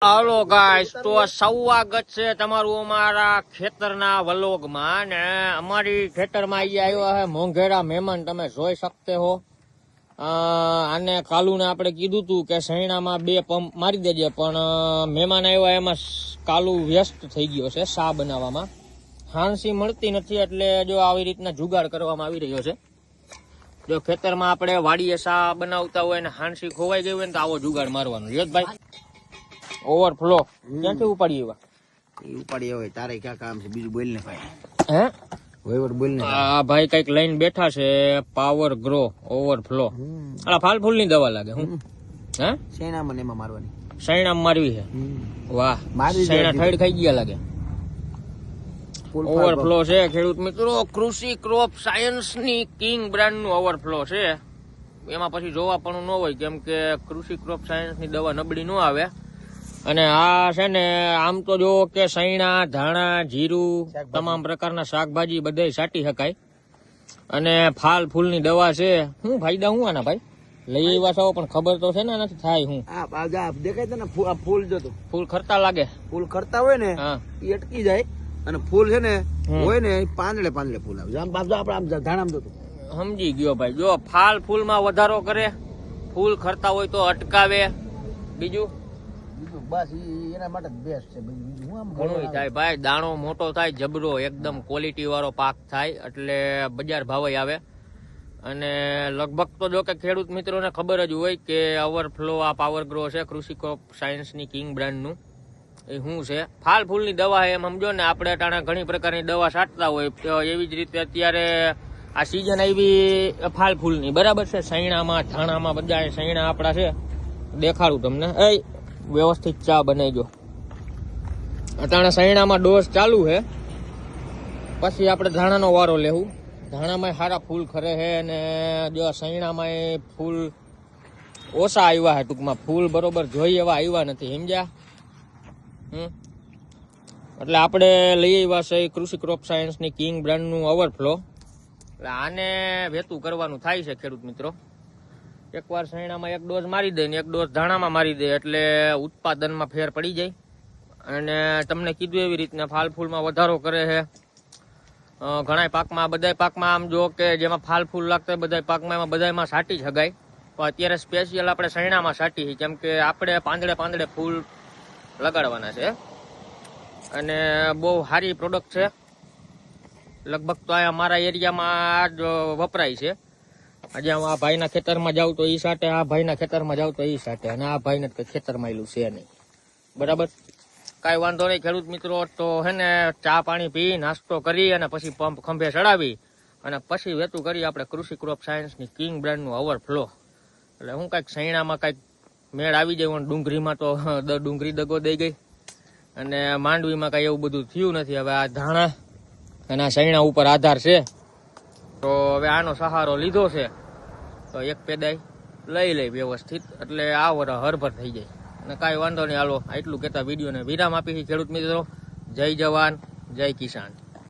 હાલો guys, તો સ્વાગત છે તમારું અમારા ખેતરના વ્લોગમાં. ને અમારી ખેતરમાં આવ્યા છે મોંઘેરા મહેમાન, તમે જોઈ શકતે હો. આને કાલુને આપણે કીધું તું કે સૈણામાં 2 પંપ મારી દેજે, પણ મહેમાન આવ્યા એમાં કાલુ વ્યસ્ત થઈ ગયો છે શા બનાવવામાં. હાંસી મળતી નથી, એટલે જો આવી રીતના જુગાડ કરવામાં આવી રહ્યો છે. જો ખેતરમાં આપણે વાડીએ શા બનાવતા હોય ને હાંસી ખોવાઈ ગઈ હોય ને તો આવો જુગાડ મારવાનો. યશભાઈ ઓવરફ્લો ક્યાંથી ઉપાડી ઉપાડી હોય તારે ક્યાં કામ છે બીજું બોલ ને ભાઈ. હે વહીવટ બોલ ને. આ ભાઈ કઈક લઈને બેઠા છે, પાવર ગ્રો ઓવરફ્લો. આ ફાલ ફૂલ ની દવા લાગે. હું હે શેણામાં ને એમાં મારવાની, સૈણામાં મારવી છે. વાહ, મારી સૈણા ઠેડ ખાઈ ગયા લાગે. ઓવરફ્લો છે ખેડૂત મિત્રો, કૃષિ ક્રોપ સાયન્સ ની કિંગ બ્રાન્ડ નું ઓવરફ્લો છે. એમાં પછી જોવા પણ ન હોય, કેમ કે કૃષિ ક્રોપ સાયન્સ ની દવા નબળી ન આવે. અને આ છે ને આમ તો જો કે સૈણા, ધાણા, જીરું, તમામ પ્રકારના શાકભાજી બધા સાટી શકાય. અને ફાલ ફૂલ ની દવા છે. શું ફાયદા શું આના ભાઈ? લઈ આવ્યા છો પણ ખબર તો છે ને નથી થાય. હું દેખાય છે ને ફૂલ જતો, ફૂલ ખરતા લાગે. ફૂલ ખરતા હોય ને એ અટકી જાય, અને ફૂલ છે ને હોય ને પાંદડે પાંદડે ફૂલ આવે. આમ બાજુ આપણે આમ ધાણામાં જતું. સમજી ગયો ભાઈ. જો ફાલ ફૂલ માં વધારો કરે, ફૂલ ખરતા હોય તો અટકાવે. બીજું બસ એના માટે બેસ્ટ છે. ઘણું થાય ભાઈ, દાણો મોટો થાય, જબરો એકદમ ક્વોલિટી વાળો પાક થાય, એટલે બજાર ભાવે આવે. અને લગભગ તો જો કે ખેડૂત મિત્રોને ખબર જ હોય કે ઓવરફ્લો આ પાવર ગ્રો છે કૃષિ ક્રોપ સાયન્સ ની કિંગ બ્રાન્ડ નું. એ શું છે? ફાલ ફૂલ ની દવા એમ સમજો ને. આપણે ટાણા ઘણી પ્રકારની દવા છાંટતા હોય, તો એવી જ રીતે અત્યારે આ સિઝન આવી ફાલ ફૂલ ની, બરાબર છે. સૈણામાં, ધાણામાં બધા સૈણા આપડા છે. દેખાડું તમને. વ્યવસ્થિત ચા બનાવીજો. અટાણે સૈણામાં ડોઝ ચાલુ છે, પછી આપણે ધાણાનો વારો લેવું. ધાણામાં સારા ફૂલ ખરે છે, અને જો સૈણામાં ફૂલ ઓછા આવ્યા છે. ટૂંકમાં ફૂલ બરોબર જોઈએ એવા આવ્યા નથી, સમજ્યા? એટલે આપણે લઈ આવ્યા છે કૃષિ ક્રોપ સાયન્સની કિંગ બ્રાન્ડનું ઓવરફ્લો. એટલે આને વેતું કરવાનું થાય છે ખેડૂત મિત્રો. એકવાર સૈણામાં 1 ડોઝ મારી દે ને 1 ડોઝ ધાણામાં મારી દે, એટલે ઉત્પાદનમાં ફેર પડી જાય. અને તમને કીધું એવી રીતના ફાલ ફૂલમાં વધારો કરે છે. ઘણા પાકમાં, બધા પાકમાં આમ જો કે જેમાં ફાલ ફૂલ લાગતા હોય બધા પાકમાં, એમાં બધામાં સાટી શકાય. પણ અત્યારે સ્પેશિયલ આપણે સૈણામાં સાટી, કેમ કે આપણે પાંદડે પાંદડે ફૂલ લગાડવાના છે. અને બહુ સારી પ્રોડક્ટ છે. લગભગ તો અહીંયા અમારા એરિયામાં જ વપરાય છે. આજે આ ભાઈના ખેતરમાં જાવ તો ઈ સાટે, આ ભાઈના ખેતરમાં જાવ તો ઈ સાટે, અને આ ભાઈને ખેતરમાં એલું છે નહીં. બરાબર, કાંઈ વાંધો નહીં ખેડૂત મિત્રો. તો હે ને ચા પાણી પી, નાસ્તો કરી, અને પછી પંપ ખંભે ચડાવી, અને પછી વેતું કરી આપણે કૃષિ ક્રોપ સાયન્સની કિંગ બ્રાન્ડનું ઓવરફ્લો. એટલે હું કાંઈક સૈણામાં કાંઈક મેળ આવી જાય. ડુંગળીમાં તો ડુંગળી દગો દઈ ગઈ, અને માંડવીમાં કાંઈ એવું બધું થયું નથી. હવે આ ધાણા અને આ સૈણા ઉપર આધાર છે, તો હવે આનો સહારો લીધો છે. તો એક પેદાય લઈ વ્યવસ્થિત, એટલે આ વર હરભર થઈ જાય. અને કાંઈ વાંધો નહીં. હાલો, આટલું કહેતા વિડીયોને વિરામ આપી ખેડૂત મિત્રો. જય જવાન, જય કિસાન.